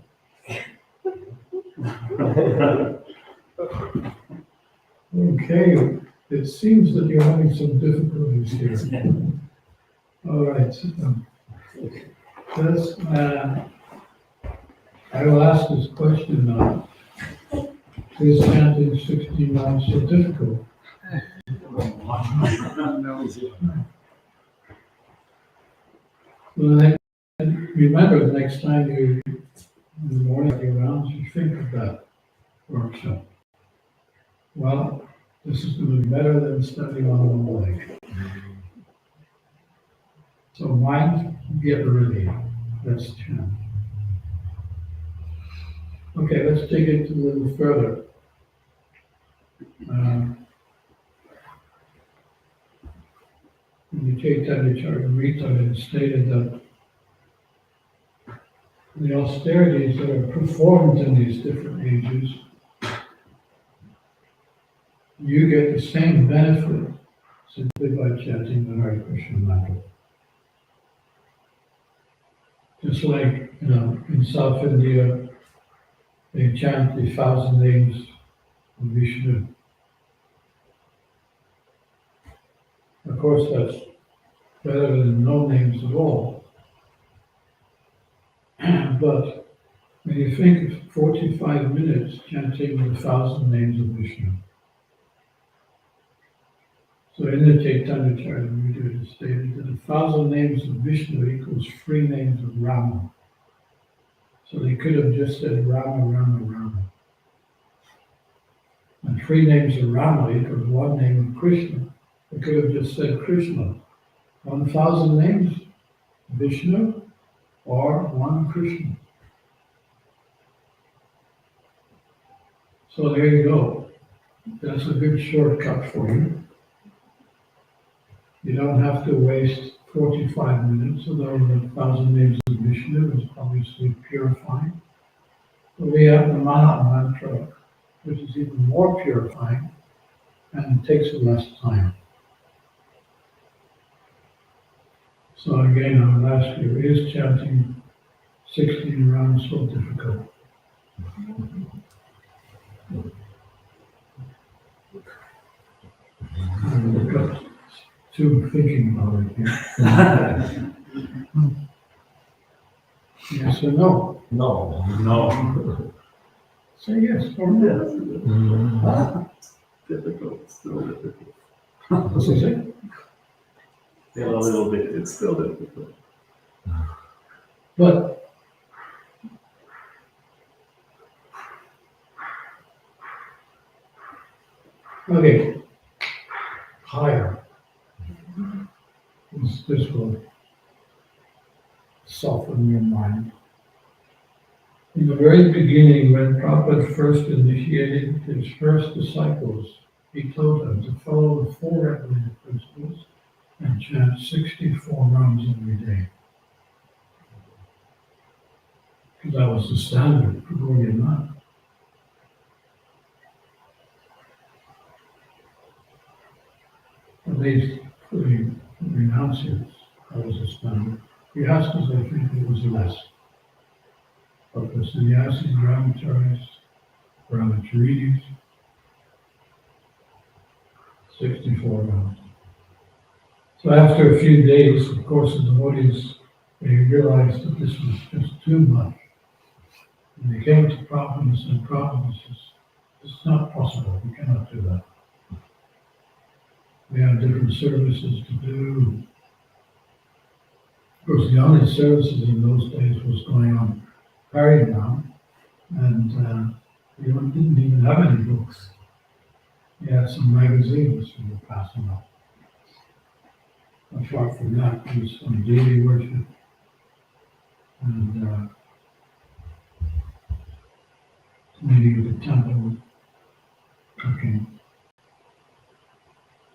Okay, it seems that you're having some difficulties here. All right. That's, I will ask this question now. Is chanting 16 rounds so difficult? Well, remember, the next time you, in the morning, your rounds, you think of that workshop. Well, this is going to be better than standing on one leg. So mind, get ready. Let's chant. Okay, let's take it a little further. In the Chaitanya Charitamrita, it stated that the austerities that are performed in these different ages, you get the same benefit simply by chanting the Hare Krishna mantra. Just like, in South India, they chant the 1,000 names of Vishnu. Of course, that's better than no names at all. But when you think of 45 minutes chanting the 1,000 names of Vishnu, So in the Chaitanya Charitamrita it is stated that 1,000 names of Vishnu equals 3 names of Rama. So they could have just said Rama, Rama, Rama. And 3 names of Rama equals 1 name of Krishna. They could have just said Krishna. 1,000 names, Vishnu, or 1 Krishna. So there you go. That's a good shortcut for you. You don't have to waste 45 minutes, although the 1,000 names of Vishnu is obviously purifying. But we have the Maha Mantra, which is even more purifying and takes less time. So again, I would ask you, is chanting 16 rounds so difficult? And we've got two thinking about it here. Yes or no? No. No. Say yes or no. Difficult, still difficult. This is it. Still a little bit. It's still difficult. But okay, higher. This will soften your mind. In the very beginning, when Prabhupada first initiated his first disciples, he told them to follow the 4 regulated principles and chant 64 rounds every day. Because that was the standard for Gaudiya Math. At least for the renunciates, that was the standard. The Astas, I think it was less. But the sannyasis, brahmacharis, brahmacharidis, 64 rounds. So after a few days, of course, the devotees, they realized that this was just too much. And they came to Prabhupada and said, Prabhupada, this is not possible, we cannot do that. We have different services to do. Of course, the only services in those days was going on Harinam, and we didn't even have any books. We had some magazines we were passing out. Apart from that, there was some daily worship and meeting at the temple, cooking.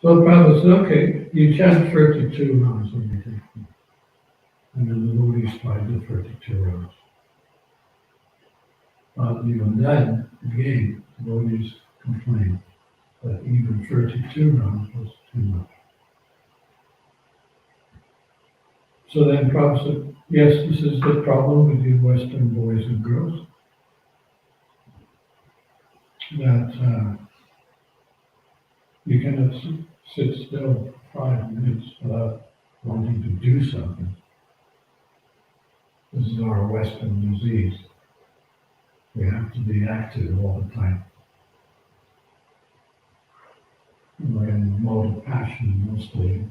So Prabhupada said, okay, you chant 32 rounds every day. And then the devotees tried the 32 rounds. But even then, again, the devotees complained that even 32 rounds was too much. So then Prabhupada said, yes, this is the problem with you Western boys and girls. That you cannot sit still for 5 minutes without wanting to do something. This is our Western disease. We have to be active all the time. We're in the mode of passion mostly.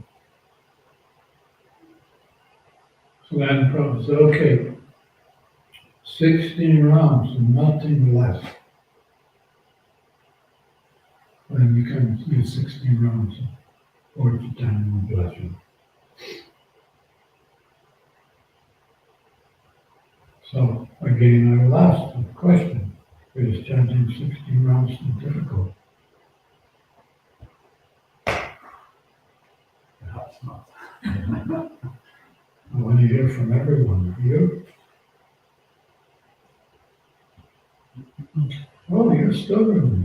So then Prabhupada said, okay, 16 rounds and nothing less. Then you can do 16 rounds or to 10 will bless you. So again, I will ask the question, is chanting 16 rounds too difficult? Perhaps not. I want to hear from everyone. You? Oh, you're stubborn.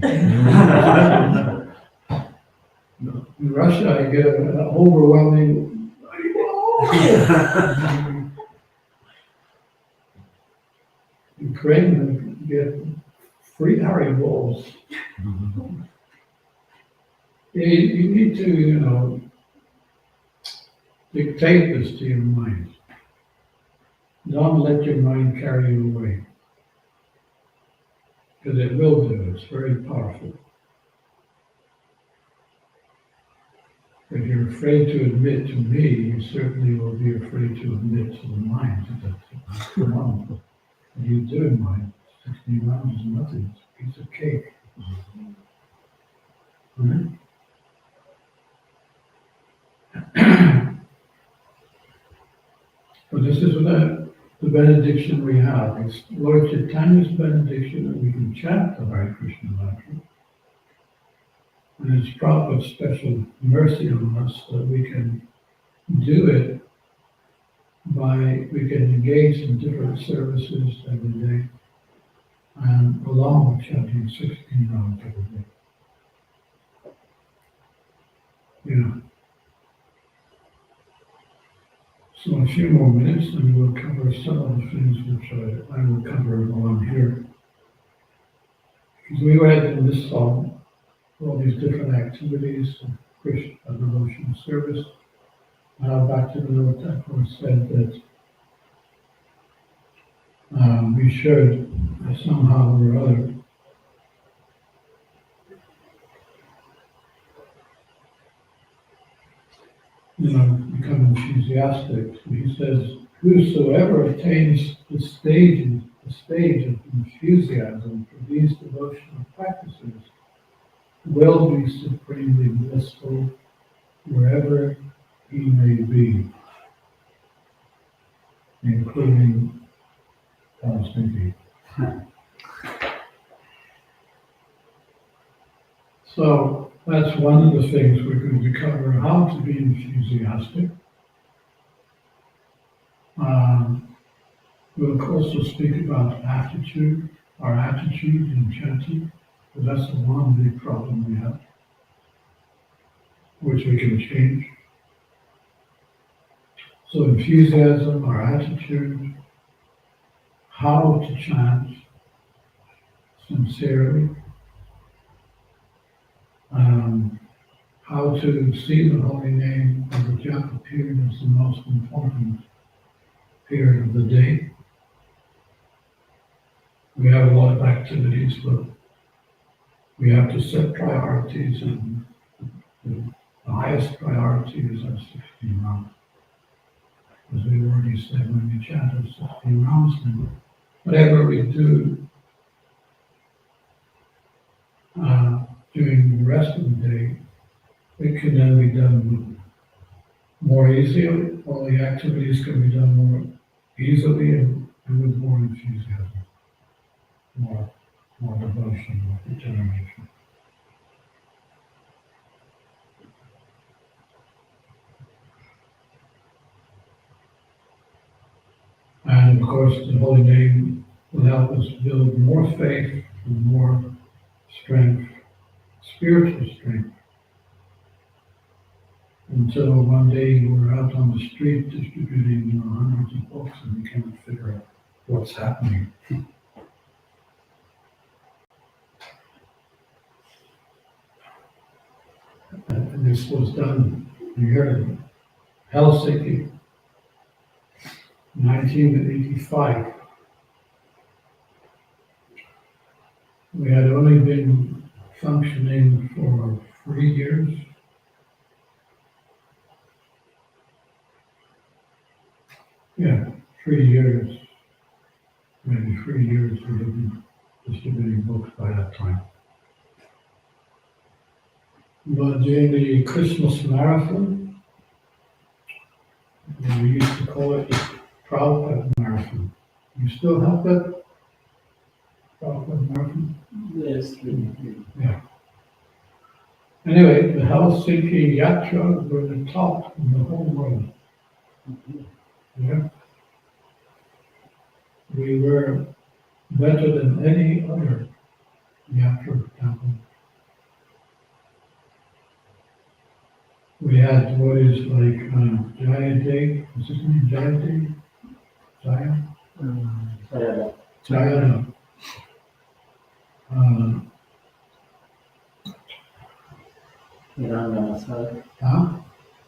In Russia, I get an overwhelming. Ukraine, I get 3 Haribols. You need to, dictate this to your mind. Don't let your mind carry you away. Because it will do, it's very powerful. If you're afraid to admit to me, you certainly will be afraid to admit to the mind. Come on, what are you doing, mind? 16 rounds is nothing. It's a piece of cake. Right? But this is the benediction we have. It's Lord Chaitanya's benediction, and we can chant the Hare Krishna mantra. And it's Prabhupada's special mercy on us that we can do it we can engage in different services every day, and along with chanting 16 rounds every day. Yeah. So a few more minutes and we'll cover some of the things which I will cover while I'm here. Because we read in this song all these different activities of Krishna devotional service. Now back to the note that was said that we should somehow or other become enthusiastic. He says, whosoever attains the stage of enthusiasm for these devotional practices will be supremely blissful wherever he may be, including Helsinki. So that's one of the things we're going to cover, how to be enthusiastic. We'll also speak about attitude, our attitude in chanting, because that's the one big problem we have, which we can change. So enthusiasm, our attitude, how to chant sincerely, how to see the holy name of the Japa period as the most important period of the day. We have a lot of activities, but we have to set priorities, and the highest priority is our 16 rounds. As we already said, when we chant our 16 rounds, and whatever we do during the rest of the day, it can then be done more easily. All the activities can be done more easily and with more enthusiasm, more devotion, more determination. And of course, the holy name will help us build more faith and more strength, spiritual strength, until one day we're out on the street distributing hundreds of books and we can't figure out what's happening. And this was done here in Helsinki, 1985. We had only been functioning for 3 years. Yeah, 3 years. Maybe 3 years we had been distributing books by that time. But during the Christmas marathon, we used to call it the Prabhupada Marathon. You still have that Prabhupada Marathon? Yes. Yeah. Anyway, the Helsinki Yatra were the top in the whole world. Yeah. We were better than any other Yatra temple. We had what is like Jaya Day, is his name Jaya Day? Jaya? Jaya.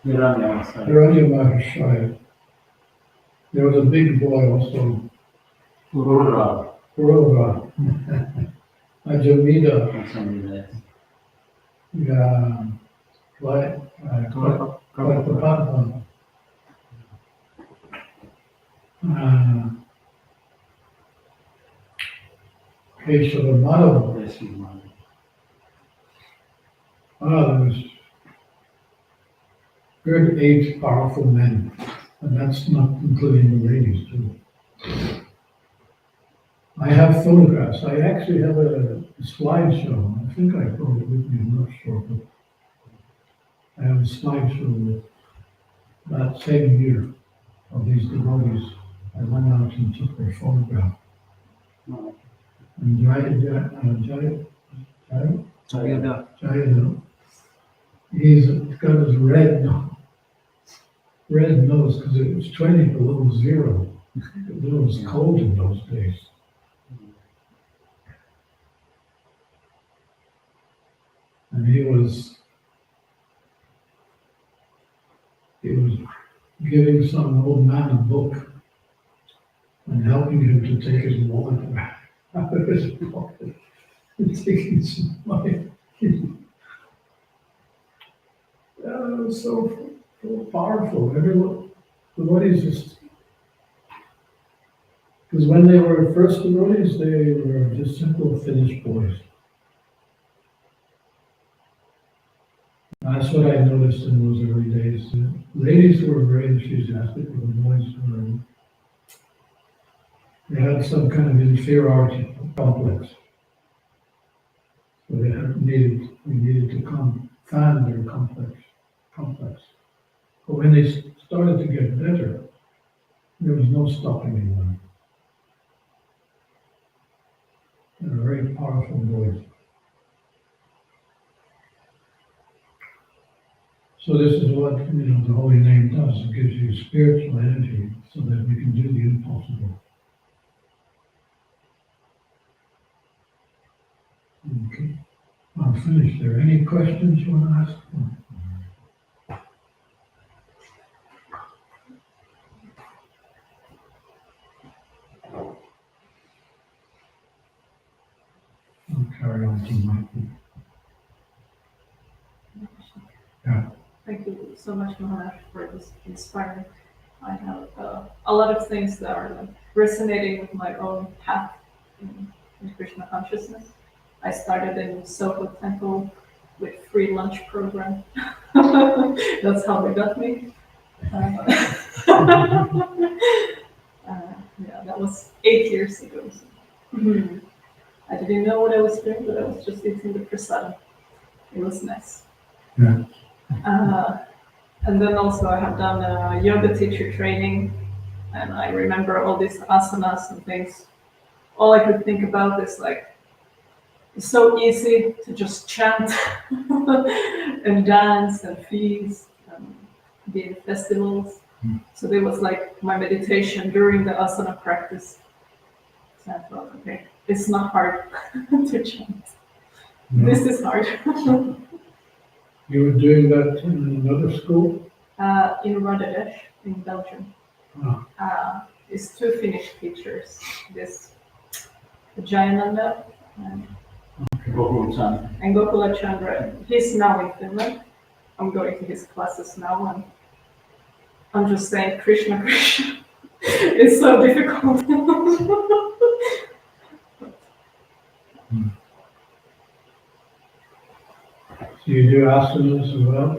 Hiranya Mahashaya. There was a big boy also. Purura. Ajamida. Yeah. Kesava Madhava. Yes, you might. There was good 8 powerful men, and that's not including the ladies too. I have photographs. I actually have a slideshow. I think I brought it with me, I'm not sure, but I have a slideshow with that same year of these devotees. I went out and took their photograph. No. And Jayada, he's got his red nose because it was 20 below zero. It was cold in those days. And he was giving some old man a book and helping him to take his wallet back out of his pocket and taking some money. It was so powerful. Everybody's just, because when they were first devotees, they were just simple Finnish boys. That's what I noticed in those early days. The ladies were very enthusiastic, but the boys were, they had some kind of inferiority complex. So we needed to fan their complex. But when they started to get better, there was no stopping anyone. They were very powerful boys. So this is what the holy name does. It gives you spiritual energy so that we can do the impossible. Okay, I'm finished there. Any questions you want to ask? I'll carry on to Michael. Yeah. Thank you so much, Maharaj, for this inspiring. I have a lot of things that are like resonating with my own path in Krishna consciousness. I started in Soho Temple with free lunch program. That's how they got me. Yeah, that was 8 years ago. So. I didn't know what I was doing, but I was just eating the prasadam. It was nice. Yeah. And then also I have done a yoga teacher training, and I remember all these asanas and things. All I could think about is like, it's so easy to just chant and dance and feast and be in festivals. So there was like my meditation during the asana practice. So I thought, okay, it's not hard to chant. No. This is hard. You were doing that in another school? In Rotterdam, in Belgium. Ah. It's 2 Finnish teachers. This Jayananda and Gokula Chandra. He's now in Finland. I'm going to his classes now, and I'm just saying Krishna Krishna. It's so difficult. So you do asanas as well?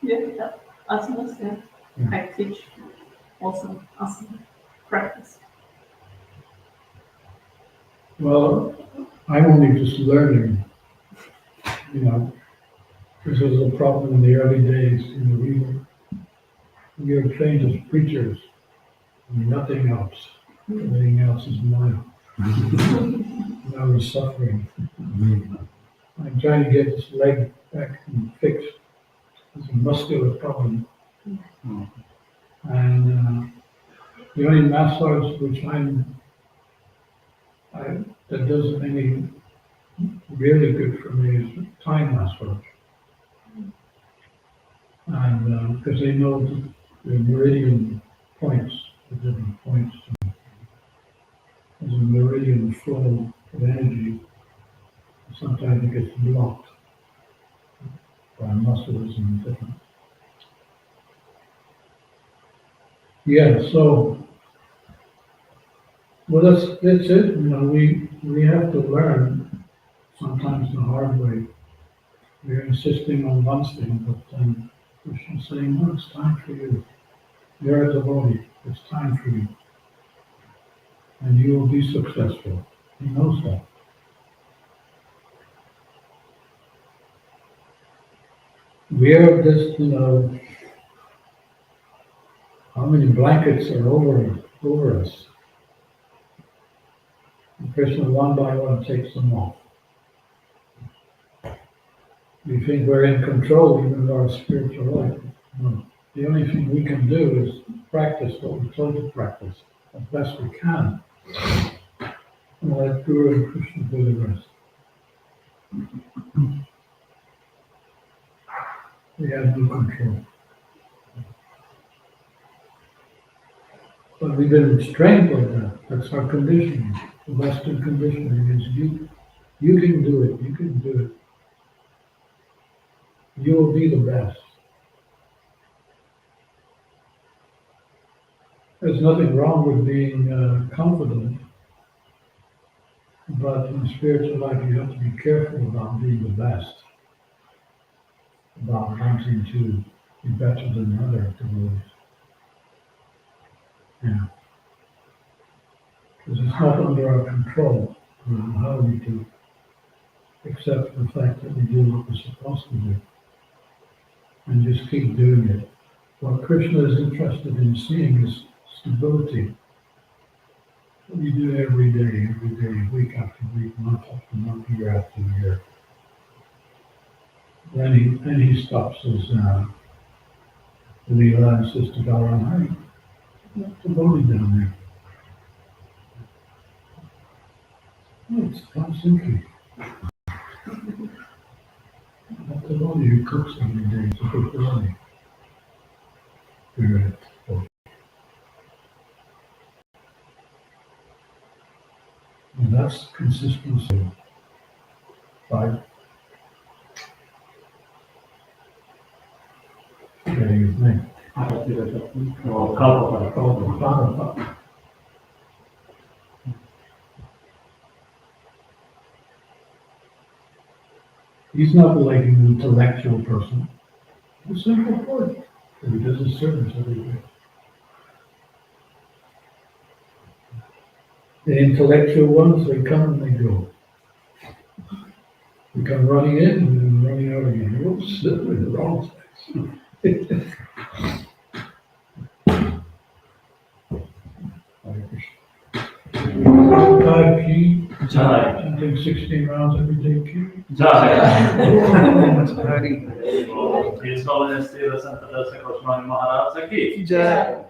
Yeah, asanas, yeah. I teach also asana practice. Well, I'm only just learning. This was a problem in the early days. We were trained as preachers, and nothing else. Everything else is mine. Now we're suffering. I'm trying to get this leg back and fixed. It's a muscular problem. And the only massage which that does any really good for me is Thai massage. And because they know the meridian points, the different points. There's a meridian flow of energy. Sometimes it gets blocked. Our muscles and different. Yeah, so well, that's it. You know, we have to learn sometimes the hard way. We're insisting on one thing, but then Krishna's saying, no, it's time for you. You're a devotee. It's time for you. And you will be successful. He knows that. We are just, you know, how many blankets are over us? And Krishna one by one takes them off. We think we're in control even of our spiritual life. No. The only thing we can do is practice what we're told to practice as best we can. And let Guru and Krishna do the rest. We have no control. But we've been trained like that. That's our conditioning. The Western conditioning is you can do it, you can do it. You will be the best. There's nothing wrong with being confident, but in spiritual life you have to be careful about being the best, about wanting to be better than other devotees. Yeah. Because it's not under our control how we do, except the fact that we do what we're supposed to do. And just keep doing it. What Krishna is interested in seeing is stability. What you do every day, week after week, month after month, year after year. Then he stops his Leela and says to Gauranga, hey, what's the devotee down there? Oh, it's Helsinki. That devotee who cooks every day, it's a good devotee. Good. And that's consistency. Right? Okay, his name. He's not like an intellectual person. He's a simple boy. He does his service every day. The intellectual ones, they come and they go. They come running in and then running out again. Oops, in the wrong place. Five key, something 16 rounds every day key. His Holiness Dhirasanta Dasa Goswami Maharaj ki Jai.